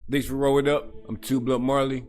Thanks for rolling up. I'm 2 Blunt Marley.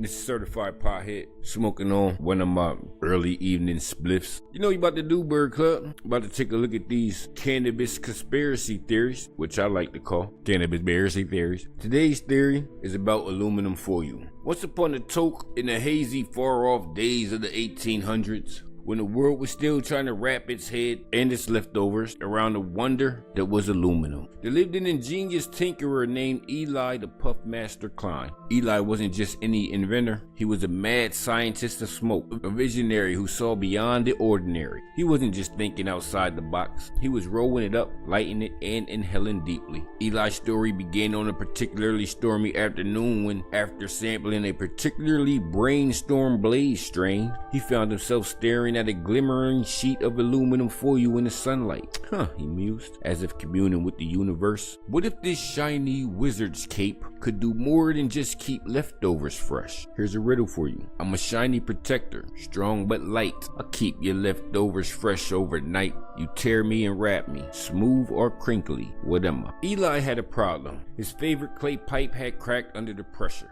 This is certified pothead, smoking on one of my early evening spliffs. You know you about to do, Bird Club. About to take a look at these cannabis conspiracy theories, which I like to call cannabis conspiracy theories. Today's theory is about aluminum foil. Once upon a toke in the hazy far-off days of the 1800s, when the world was still trying to wrap its head and its leftovers around the wonder that was aluminum, there lived an ingenious tinkerer named Eli the Puffmaster Klein. Eli wasn't just any inventor, he was a mad scientist of smoke, a visionary who saw beyond the ordinary. He wasn't just thinking outside the box, he was rolling it up, lighting it, and inhaling deeply. Eli's story began on a particularly stormy afternoon when, after sampling a particularly brainstorm blaze strain, he found himself staring at a glimmering sheet of aluminum foil in the sunlight. He mused, as if communing with the universe. What if this shiny wizard's cape could do more than just keep leftovers fresh? Here's a riddle for you. I'm a shiny protector, strong but light. I'll keep your leftovers fresh overnight. You tear me and wrap me, smooth or crinkly, what am I? Eli had a problem. His favorite clay pipe had cracked under the pressure.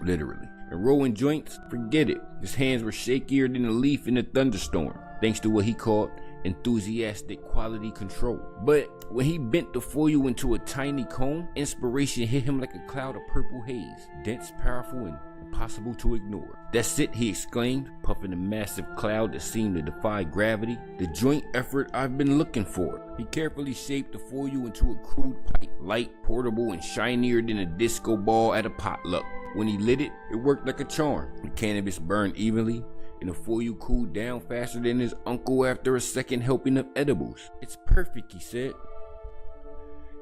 Literally. And rolling joints, forget it. His hands were shakier than a leaf in a thunderstorm, thanks to what he called enthusiastic quality control. But when he bent the foil into a tiny cone, inspiration hit him like a cloud of purple haze, dense, powerful, and impossible to ignore. That's it, he exclaimed, puffing a massive cloud that seemed to defy gravity. The joint effort I've been looking for. He carefully shaped the foil into a crude pipe, light, portable, and shinier than a disco ball at a potluck. When he lit it, it worked like a charm. The cannabis burned evenly, and the foil cooled down faster than his uncle after a second helping of edibles. It's perfect, he said,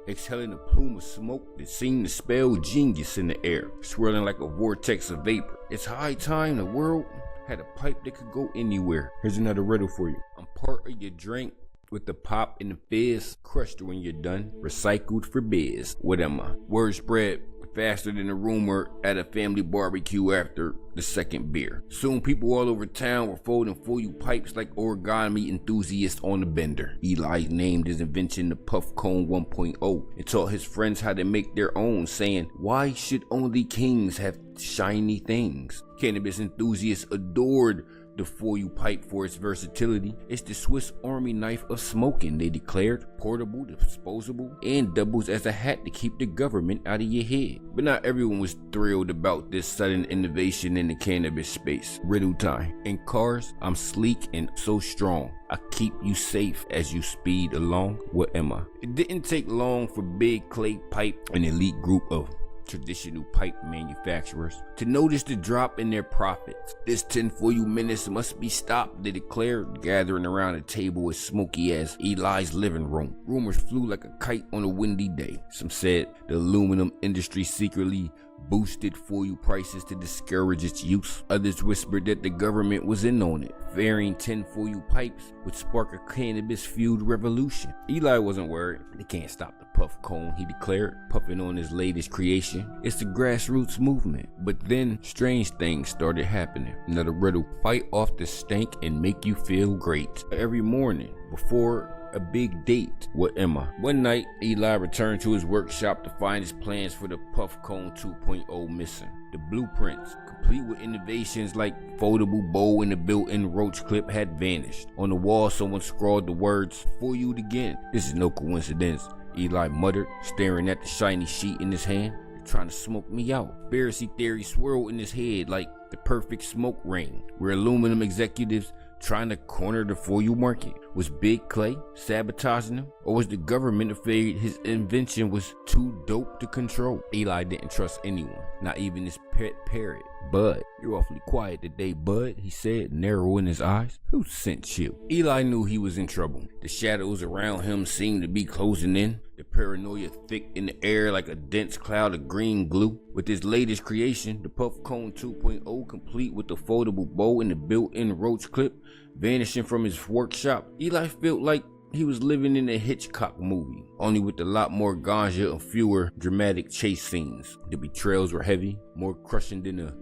exhaling a plume of smoke that seemed to spell genius in the air, swirling like a vortex of vapor. It's high time the world had a pipe that could go anywhere. Here's another riddle for you. I'm part of your drink, with the pop and the fizz, crushed when you're done, recycled for biz. What am I? Word spread faster than a rumor at a family barbecue after the second beer. Soon people all over town were folding foil pipes like origami enthusiasts on a bender. Eli named his invention the Puff Cone 1.0 and taught his friends how to make their own, saying, "Why should only kings have shiny things?" Cannabis enthusiasts adored the foil pipe for its versatility. It's the Swiss Army knife of smoking, they declared. Portable, disposable, and doubles as a hat to keep the government out of your head. But not everyone was thrilled about this sudden innovation in the cannabis space. Riddle time. In cars, I'm sleek and so strong. I keep you safe as you speed along. What am I? It didn't take long for Big Clay Pipe, an elite group of traditional pipe manufacturers, to notice the drop in their profits. This tinfoil menace must be stopped, they declared, gathering around a table as smoky as Eli's living room. Rumors flew like a kite on a windy day. Some said the aluminum industry secretly boosted foil prices to discourage its use. Others whispered that the government was in on it, fearing tinfoil pipes would spark a cannabis-fueled revolution. Eli wasn't worried. They can't stop the puff cone, he declared, puffing on his latest creation. It's the grassroots movement. But then strange things started happening. Another riddle. Fight off the stank and make you feel great. Every morning before a big date. What am I? One night, Eli returned to his workshop to find his plans for the Puff Cone 2.0 missing. The blueprints, complete with innovations like foldable bowl and the built-in roach clip, had vanished. On the wall, someone scrawled the words, "Foiled again." This is no coincidence, Eli muttered, staring at the shiny sheet in his hand. They're trying to smoke me out. Conspiracy theory swirled in his head like the perfect smoke ring, where aluminum executives trying to corner the foil market. Was Big Clay sabotaging him? Or was the government afraid his invention was too dope to control? Eli didn't trust anyone, not even his pet parrot, Bud. "You're awfully quiet today, Bud," he said, narrowing his eyes. "Who sent you?" Eli knew he was in trouble. The shadows around him seemed to be closing in, the paranoia thick in the air like a dense cloud of green glue. With his latest creation, the Puff Cone 2.0, complete with the foldable bow and the built-in roach clip, vanishing from his workshop, Eli felt like he was living in a Hitchcock movie, only with a lot more ganja and fewer dramatic chase scenes. The betrayals were heavy, more crushing than a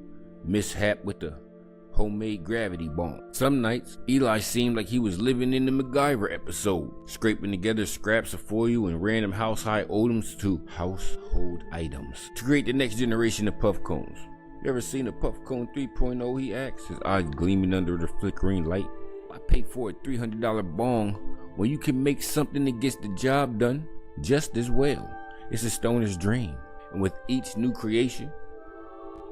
mishap with the homemade gravity bomb. Some nights, Eli seemed like he was living in the MacGyver episode, scraping together scraps of foil and random household items to create the next generation of puff cones. You ever seen a puff cone 3.0? He asked, his eyes gleaming under the flickering light. I paid for a $300 bong when you can make something that gets the job done just as well. It's a stoner's dream. And with each new creation,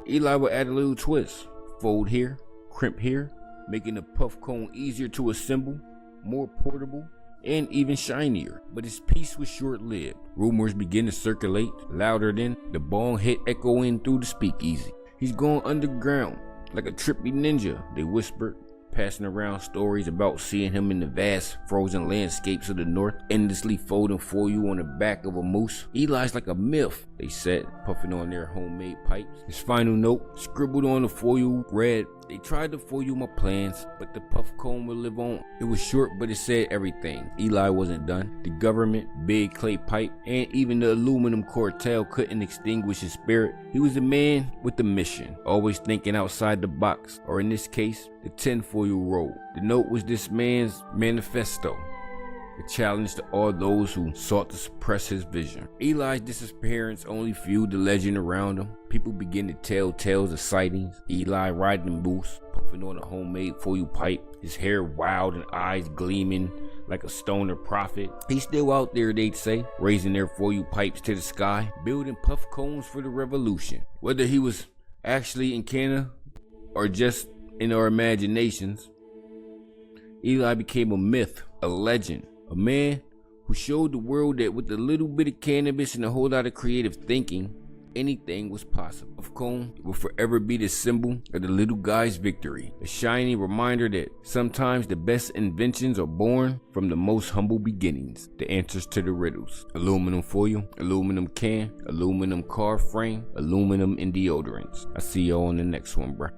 Eli would add a little twist. Fold here, crimp here, making the puff cone easier to assemble, more portable, and even shinier. But his peace was short-lived. Rumors began to circulate, louder than the bong hit echoing through the speakeasy. He's going underground, like a trippy ninja, they whispered, passing around stories about seeing him in the vast frozen landscapes of the north, endlessly folding foil on the back of a moose. Eli's like a myth, they said, puffing on their homemade pipes. His final note, scribbled on the foil, read, "They tried to foil my plans, but the puff cone will live on." It was short, but it said everything. Eli wasn't done. The government, big clay pipe, and even the aluminum cartel couldn't extinguish his spirit. He was a man with a mission, always thinking outside the box, or in this case, the tinfoil roll. The note was this man's manifesto, a challenge to all those who sought to suppress his vision. Eli's disappearance only fueled the legend around him. People began to tell tales of sightings. Eli riding a moose, puffing on a homemade foil pipe, his hair wild and eyes gleaming like a stoner prophet. He's still out there, they'd say, raising their foil pipes to the sky, building puff cones for the revolution. Whether he was actually in Canada or just in our imaginations, Eli became a myth, a legend. A man who showed the world that with a little bit of cannabis and a whole lot of creative thinking, anything was possible. Puff cone will forever be the symbol of the little guy's victory. A shining reminder that sometimes the best inventions are born from the most humble beginnings. The answers to the riddles. Aluminum foil, aluminum can, aluminum car frame, aluminum in deodorants. I see y'all on the next one, bruh.